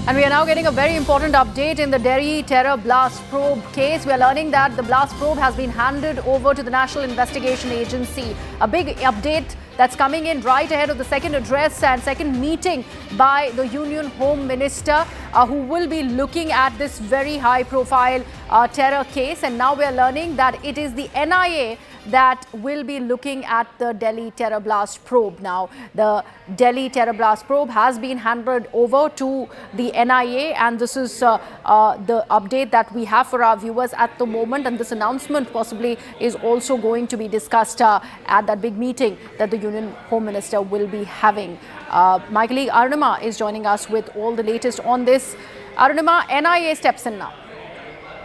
And we are now getting a very important update in the Delhi terror blast probe case. We are learning that the blast probe has been handed over to the National Investigation Agency. A big update that's coming in right ahead of the second address and second meeting by the Union Home Minister, who will be looking at this very high-profile terror case. And now we are learning that it is the NIA that will be looking at the Delhi terror blast probe. Now, the Delhi terror blast probe has been handed over to the NIA, and this is the update that we have for our viewers at the moment. And this announcement possibly is also going to be discussed at that big meeting that the Union Home Minister will be having. My colleague Arunima is joining us with all the latest on this. Arunima, NIA steps in now.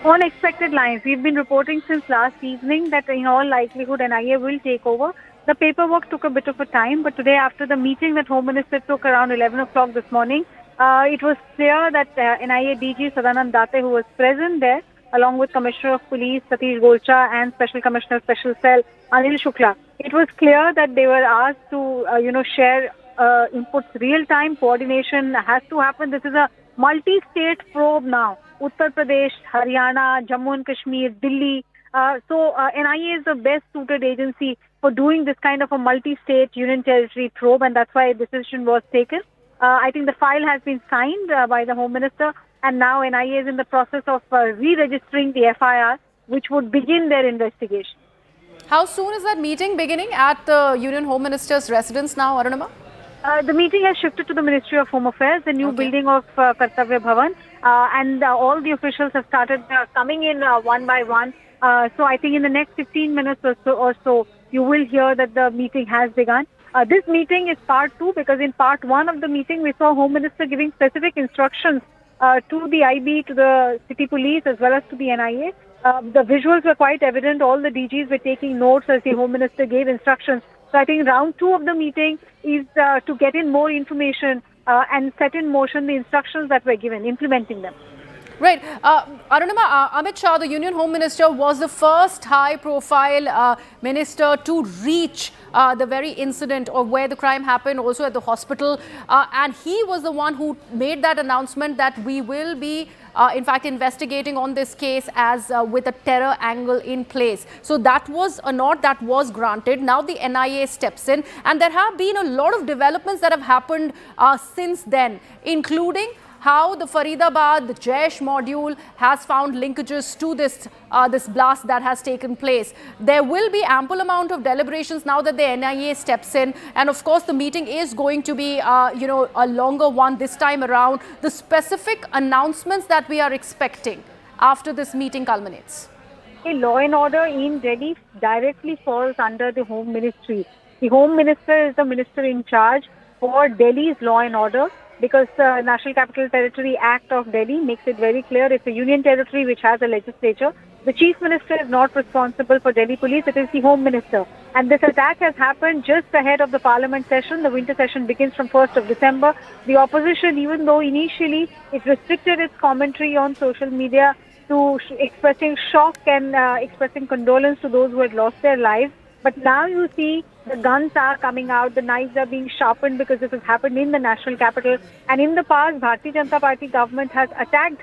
On expected lines, we've been reporting since last evening that in all likelihood NIA will take over. The paperwork took a bit of a time, but today after the meeting that Home Minister took around 11 o'clock this morning, it was clear that NIA DG Sadanand Date, who was present there, along with Commissioner of Police Satish Golcha and Special Commissioner Special Cell Anil Shukla, it was clear that they were asked to share inputs real time. Coordination has to happen. This is a multi-state probe now. Uttar Pradesh, Haryana, Jammu and Kashmir, Delhi. So NIA is the best suited agency for doing this kind of a multi-state union territory probe, and that's why a decision was taken. I think the file has been signed by the Home Minister, and now NIA is in the process of re-registering the FIR, which would begin their investigation. How soon is that meeting beginning at the Union Home Minister's residence now, Arunima? The meeting has shifted to the Ministry of Home Affairs, the new building of Kartavya Bhavan, and all the officials have started coming in one by one. So I think in the next 15 minutes or so, you will hear that the meeting has begun. This meeting is part 2, because in part 1 of the meeting, we saw Home Minister giving specific instructions to the IB, to the city police, as well as to the NIA. The visuals were quite evident. All the DGs were taking notes as the Home Minister gave instructions. So I think round 2 of the meeting is to get in more information and set in motion the instructions that were given, implementing them. Right. Arunima, Amit Shah, the Union Home Minister, was the first high-profile minister to reach the very incident of where the crime happened, also at the hospital. And he was the one who made that announcement that we will be, in fact, investigating on this case as with a terror angle in place. So that was a nod that was granted. Now the NIA steps in, and there have been a lot of developments that have happened since then, including how the Faridabad, the Jaish module has found linkages to this blast that has taken place. There will be ample amount of deliberations now that the NIA steps in, and of course the meeting is going to be a longer one this time around. The specific announcements that we are expecting after this meeting culminates. Law and order in Delhi directly falls under the Home Ministry. The Home Minister is the minister in charge for Delhi's law and order, because the National Capital Territory Act of Delhi makes it very clear it's a union territory which has a legislature. The Chief Minister is not responsible for Delhi police, it is the Home Minister. And this attack has happened just ahead of the Parliament session. The winter session begins from 1st of December. The opposition, even though initially it restricted its commentary on social media to expressing shock and expressing condolence to those who had lost their lives, but now you see the guns are coming out, the knives are being sharpened, because this has happened in the national capital. And in the past, Bharatiya Janata Party government has attacked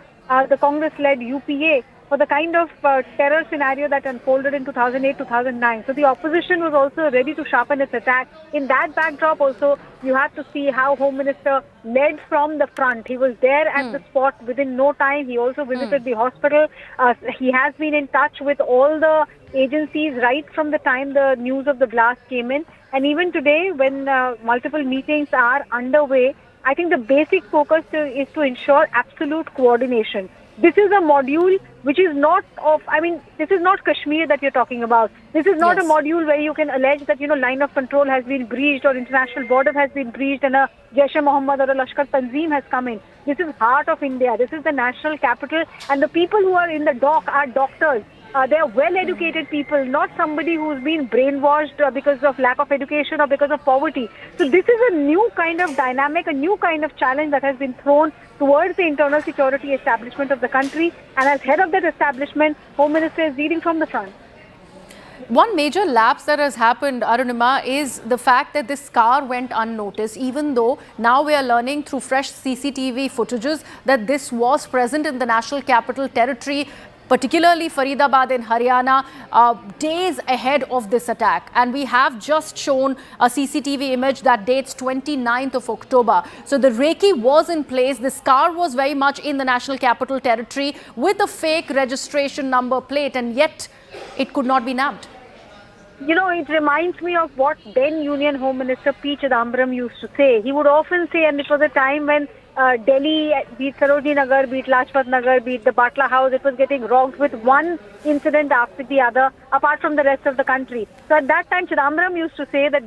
the Congress-led UPA for the kind of terror scenario that unfolded in 2008-2009. So the opposition was also ready to sharpen its attack. In that backdrop also, you have to see how Home Minister led from the front. He was there at the spot within no time. He also visited the hospital. He has been in touch with all the agencies right from the time the news of the blast came in. And even today, when multiple meetings are underway, I think the basic focus is to ensure absolute coordination. This is a module which is not this is not Kashmir that you're talking about. This is not a module where you can allege that, line of control has been breached or international border has been breached and a Jaish-e-Mohammed or a Lashkar Tanzim has come in. This is heart of India. This is the national capital, and the people who are in the dock are doctors. They are well-educated people, not somebody who's been brainwashed because of lack of education or because of poverty. So this is a new kind of dynamic, a new kind of challenge that has been thrown towards the internal security establishment of the country. And as head of that establishment, Home Minister is leading from the front. One major lapse that has happened, Arunima, is the fact that this car went unnoticed, even though now we are learning through fresh CCTV footages that this was present in the National Capital Territory, particularly Faridabad in Haryana, days ahead of this attack. And we have just shown a CCTV image that dates 29th of October. So the recce was in place. This car was very much in the National Capital Territory with a fake registration number plate, and yet it could not be nabbed. You know, it reminds me of what then Union Home Minister P. Chidambaram used to say. He would often say, and it was a time when Delhi, be it Sarojini Nagar, be it Lajpat Nagar, be it the Batla House, it was getting rocked with one incident after the other, apart from the rest of the country. So at that time, Chidambaram used to say that,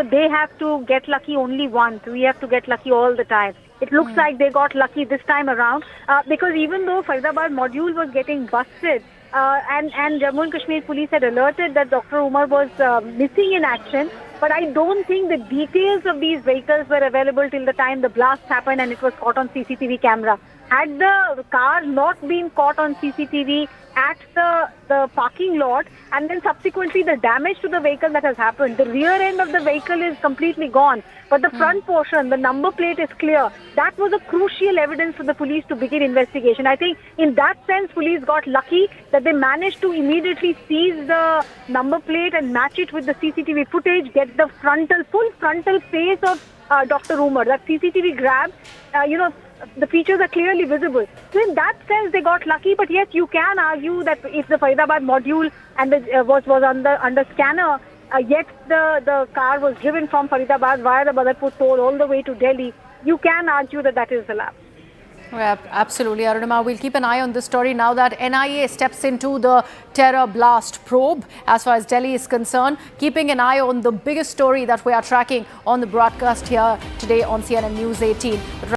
they have to get lucky only once. We have to get lucky all the time. It looks like they got lucky this time around because even though Faridabad module was getting busted, and Jammu and Kashmir police had alerted that Dr. Umar was missing in action, but I don't think the details of these vehicles were available till the time the blast happened and it was caught on CCTV camera. Had the car not been caught on CCTV at the parking lot, and then subsequently the damage to the vehicle that has happened, the rear end of the vehicle is completely gone, but the front portion, the number plate is clear. That was a crucial evidence for the police to begin investigation. I think in that sense, police got lucky that they managed to immediately seize the number plate and match it with the CCTV footage, get the full frontal face of Dr. Umar. That CCTV grab, the features are clearly visible. So in that sense, they got lucky. But yes, you can argue that if the Faridabad module and was under scanner, yet the car was driven from Faridabad via the Badarpur toll all the way to Delhi, you can argue that that is the lapse. Yeah, absolutely, Arunima. We'll keep an eye on this story now that NIA steps into the terror blast probe as far as Delhi is concerned, keeping an eye on the biggest story that we are tracking on the broadcast here today on CNN News 18.